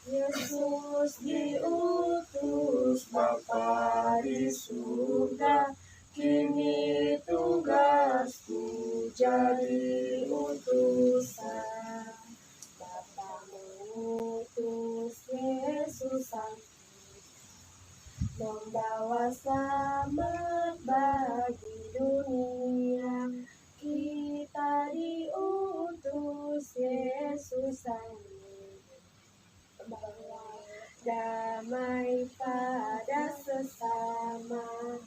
Yesus diutus Bapa di surga, kini tugasku jadi utusan. Bapa mengutus Yesus membawa selamat bagi dunia. Kita diutus Yesus membawa damai pada sesama.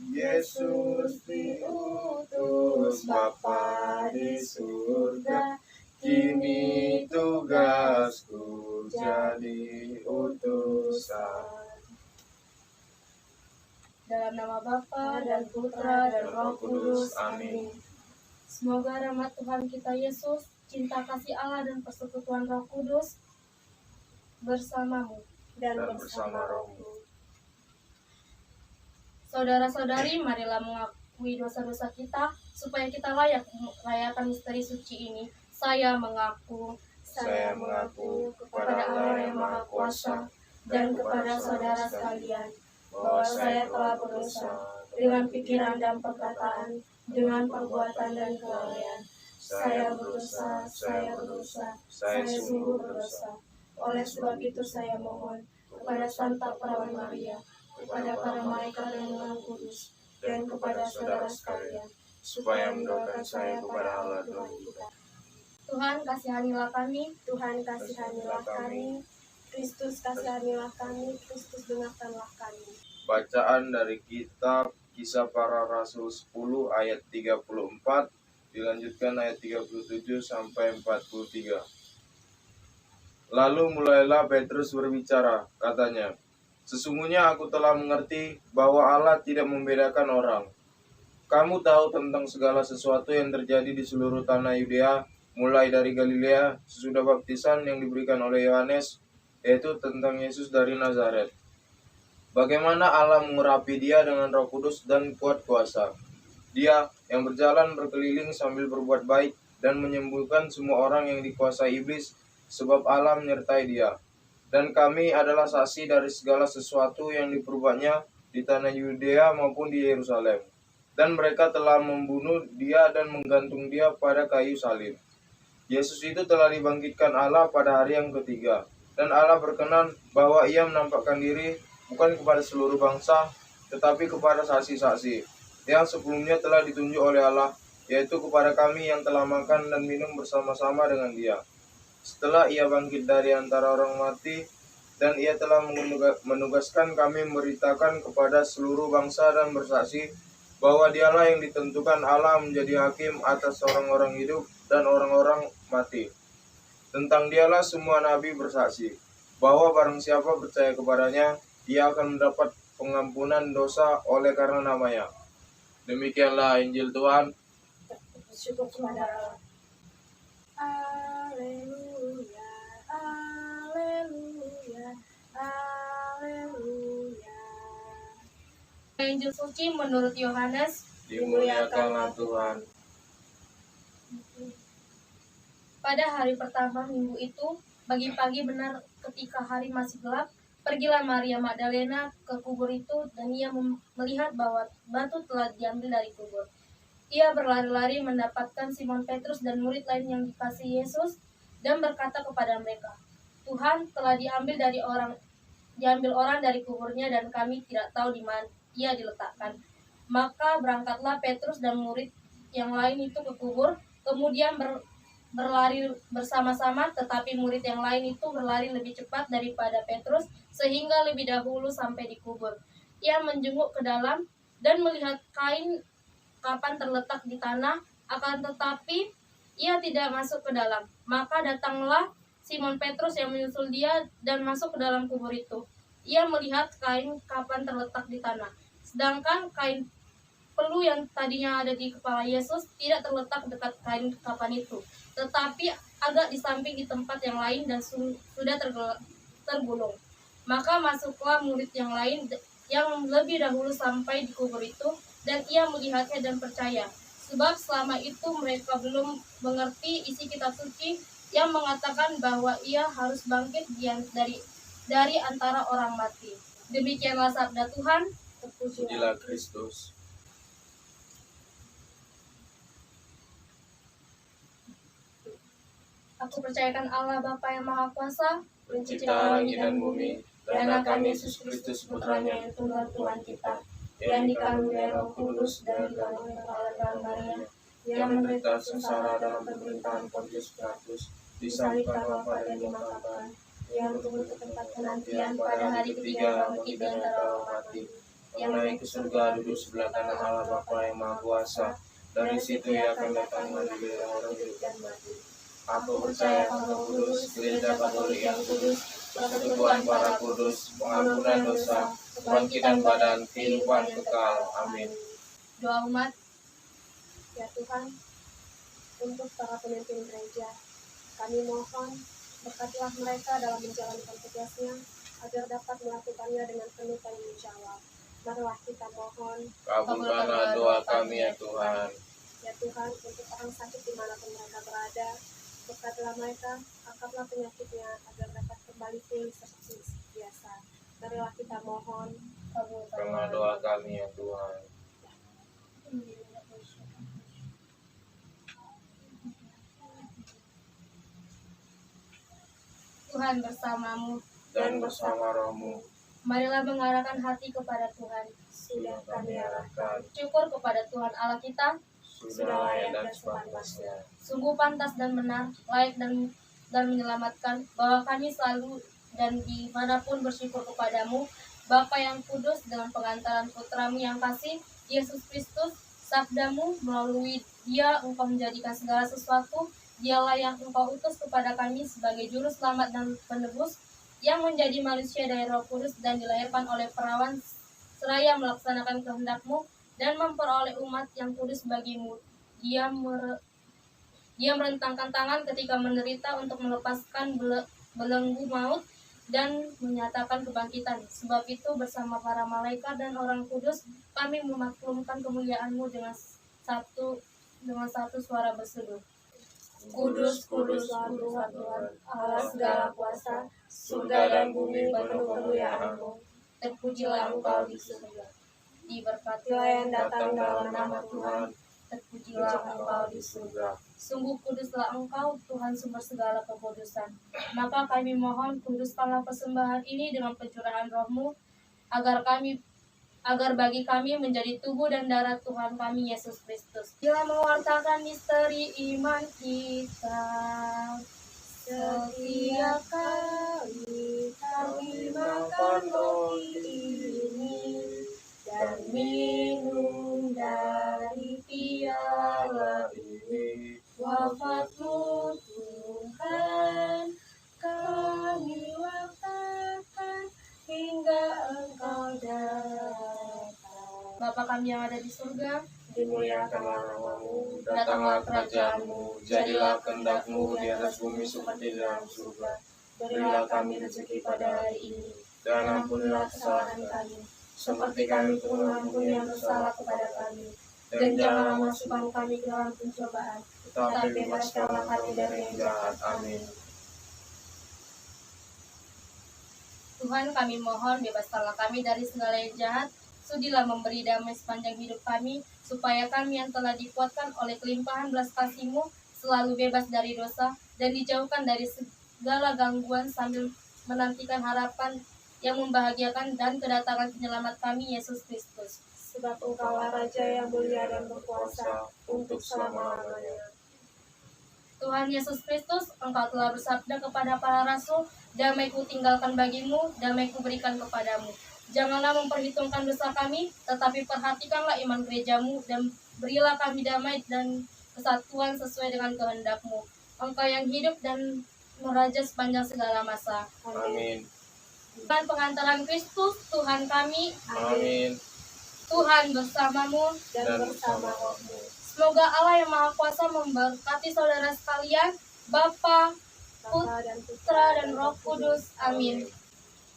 Yesus diutus Bapa di surga, kini tugasku jadi utusan. Dalam nama Bapa dan Putra dan Roh Kudus. Amin. Semoga rahmat Tuhan kita Yesus, cinta kasih Allah dan persekutuan Roh Kudus bersamamu dan bersama rohmu. Saudara-saudari, marilah mengakui dosa-dosa kita supaya kita layak merayakan misteri suci ini. Saya mengaku kepada Allah yang Maha Kuasa dan kepada saudara sekalian bahwa saya telah berdosa dengan pikiran dan perkataan, dengan perbuatan dan kelalaian. Saya berdosa, saya sungguh berdosa. Oleh sebab itu saya mohon kepada Santa Perawan Maria, kepada para malaikat dan roh kudus, dan kepada saudara sekalian, supaya mendoakan saya kepada Allah Tuhan kita. Tuhan kasihanilah kami, Tuhan kasihanilah kami, Kristus kasihanilah kami, Kristus dengarkanlah kami. Bacaan dari kitab Kisah Para Rasul 10 ayat 34, dilanjutkan ayat 37 sampai 43. Lalu mulailah Petrus berbicara, katanya, "Sesungguhnya aku telah mengerti bahwa Allah tidak membedakan orang. Kamu tahu tentang segala sesuatu yang terjadi di seluruh tanah Yudea, mulai dari Galilea, sesudah baptisan yang diberikan oleh Yohanes, yaitu tentang Yesus dari Nazaret. Bagaimana Allah mengurapi dia dengan Roh Kudus dan kuat kuasa. Dia yang berjalan berkeliling sambil berbuat baik dan menyembuhkan semua orang yang dikuasai iblis, sebab Allah menyertai dia. Dan kami adalah saksi dari segala sesuatu yang diperbuatnya di tanah Yudea maupun di Yerusalem. Dan mereka telah membunuh dia dan menggantung dia pada kayu salib. Yesus itu telah dibangkitkan Allah pada hari yang ketiga. Dan Allah berkenan bahwa ia menampakkan diri bukan kepada seluruh bangsa, tetapi kepada saksi-saksi yang sebelumnya telah ditunjuk oleh Allah, yaitu kepada kami yang telah makan dan minum bersama-sama dengan dia. Setelah ia bangkit dari antara orang mati, dan ia telah menugaskan kami memberitakan kepada seluruh bangsa dan bersaksi bahwa dialah yang ditentukan Allah menjadi hakim atas orang-orang hidup dan orang-orang mati. Tentang dialah semua nabi bersaksi, bahwa barang siapa percaya kepadanya, ia akan mendapat pengampunan dosa oleh karena namanya." Demikianlah Injil Tuhan. Syukur kepada Allah. Haleluya, haleluya, haleluya. Injil suci menurut Yohanes. Dimuliakanlah Tuhan. Pada hari pertama minggu itu, pagi-pagi benar ketika hari masih gelap, pergilah Maria Magdalena ke kubur itu dan ia melihat bahwa batu telah diambil dari kubur. Ia berlari-lari mendapatkan Simon Petrus dan murid lain yang dikasihi Yesus dan berkata kepada mereka, "Tuhan, telah diambil orang dari kuburnya dan kami tidak tahu di mana ia diletakkan." Maka berangkatlah Petrus dan murid yang lain itu ke kubur, kemudian berlari bersama-sama, tetapi murid yang lain itu berlari lebih cepat daripada Petrus sehingga lebih dahulu sampai di kubur. Ia menjenguk ke dalam dan melihat kain kapan terletak di tanah, akan tetapi ia tidak masuk ke dalam. Maka datanglah Simon Petrus yang menyusul dia dan masuk ke dalam kubur itu. Ia melihat kain kapan terletak di tanah, sedangkan kain pelu yang tadinya ada di kepala Yesus tidak terletak dekat kain kapan itu, tetapi agak di samping di tempat yang lain dan sudah tergulung. Maka masuklah murid yang lain yang lebih dahulu sampai di kubur itu, dan ia melihatnya dan percaya. Sebab selama itu mereka belum mengerti isi kitab suci yang mengatakan bahwa ia harus bangkit dari antara orang mati. Demikianlah sabda Tuhan. Pujilah Kristus. Aku percayakan Allah Bapa yang Maha Kuasa, Pencipta langit dan bumi, dan akan Yesus Kristus putranya yang tunggal Tuhan kita, yang dikandung dari Roh Kudus dan digandung kepala dalam Maria, yang menderita sengsara dalam pemerintahan Pontius Pilatus, disalibkan, wafat dan dimakamkan, yang turun ke tempat penantian pada hari ketiga bangkit dari antara orang mati, yang naik ke surga duduk sebelah kanan Allah Bapa yang Maha Kuasa, dari situ ia akan datang mengadili orang hidup dan mati. Aku percaya pada Roh Kudus, Gereja Katolik yang kudus, persekutuan para kudus, pengampunan dosa, kebangkitan badan, kehidupan kekal. Amin. Doa umat. Ya Tuhan, untuk para pemimpin gereja, kami mohon berkatilah mereka dalam menjalankan tugasnya agar dapat melakukannya dengan penuh tanggung jawab. Marilah kita mohon. Kabulkanlah doa kami ya Tuhan. Ya Tuhan, untuk orang sakit dimanapun mereka berada, berkatilah mereka, angkatlah penyakitnya agar dapat kembali pulih seperti biasa. Marilah kita mohon. Kabulkanlah doa kami ya Tuhan. Tuhan bersamamu. Dan bersama rohmu, Marilah mengarahkan hati kepada Tuhan. Sudah kami arahkan. Syukur kepada Tuhan Allah kita. sudah layak dan sepantasnya. Sungguh pantas dan benar, layak dan menyelamatkan, bahwa kami selalu dan dimanapun bersyukur kepadamu, Bapa yang kudus, dengan pengantaran putramu yang kasih, Yesus Kristus, sabdamu, melalui dia engkau menjadikan segala sesuatu. Dialah yang engkau utus kepada kami sebagai juru selamat dan penebus, yang menjadi manusia dari Roh Kudus dan dilahirkan oleh perawan, seraya melaksanakan kehendakmu dan memperoleh umat yang kudus bagimu. Dia merentangkan tangan ketika menderita untuk melepaskan belenggu maut dan menyatakan kebangkitan. Sebab itu bersama para malaikat dan orang kudus kami memaklumkan kemuliaanmu dengan satu suara berseru. Kudus, kudus, Tuhan, Tuhan, Allah segala kuasa, surga dan bumi penuh kemuliaan-Mu. Terpujilah engkau di surga. Diberkatilah yang datang dalam nama Tuhan. Terpujilah engkau di surga. Sungguh kuduslah engkau, Tuhan sumber segala kekudusan. Maka kami mohon, kuduskanlah persembahan ini dengan pencurahan roh-Mu, agar bagi kami menjadi tubuh dan darah Tuhan kami Yesus Kristus. Bila mewartakan misteri iman kita, setiap kami makan roti ini dan minum dari piala ini, wafat-Mu Tuhan kami wartakan hingga Engkau datang. Bapa kami yang ada di surga, Dimuliakanlah namamu, datanglah kerajaan-Mu, jadilah kehendak-Mu di atas bumi seperti di dalam surga. Berilah kami rezeki pada hari ini, dan ampunilah kesalahan kami, seperti kami pun mengampuni yang bersalah kepada kami. Dan janganlah masukkan kami ke dalam pencobaan, tetapi bebaskanlah kami dari yang jahat. Amin. Tuhan kami mohon, bebaskanlah kami dari segala yang jahat. Sudilah memberi damai sepanjang hidup kami, supaya kami yang telah dikuatkan oleh kelimpahan belas kasih-Mu selalu bebas dari dosa dan dijauhkan dari segala gangguan, sambil menantikan harapan yang membahagiakan dan kedatangan penyelamat kami Yesus Kristus. Sebab Engkaulah Raja yang mulia dan berkuasa untuk selama-lamanya. Tuhan Yesus Kristus, Engkau telah bersabda kepada para rasul, damai-Ku tinggalkan bagimu, damai-Ku berikan kepadamu. Janganlah memperhitungkan dosa kami, tetapi perhatikanlah iman gereja-Mu, dan berilah kami damai dan kesatuan sesuai dengan kehendak-Mu. Engkau yang hidup dan meraja sepanjang segala masa. Amin. Tuhan pengantaran Kristus, Tuhan kami, Amin. Tuhan bersamamu, Dan bersama rohmu. Semoga Allah yang Maha Kuasa memberkati saudara sekalian, Bapa, Bapa dan Putra, dan Roh Kudus. Amin.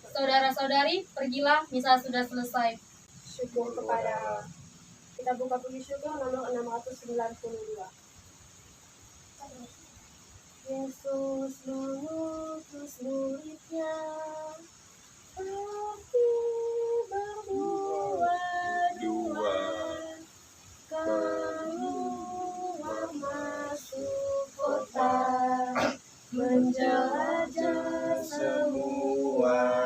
Saudara-saudari, pergilah, misa sudah selesai. Syukur kepada Allah. Kita buka puji syukur nomor 692. Yesus mengutus muridnya pergi berdua-dua keluar masuk kota menjelajah semua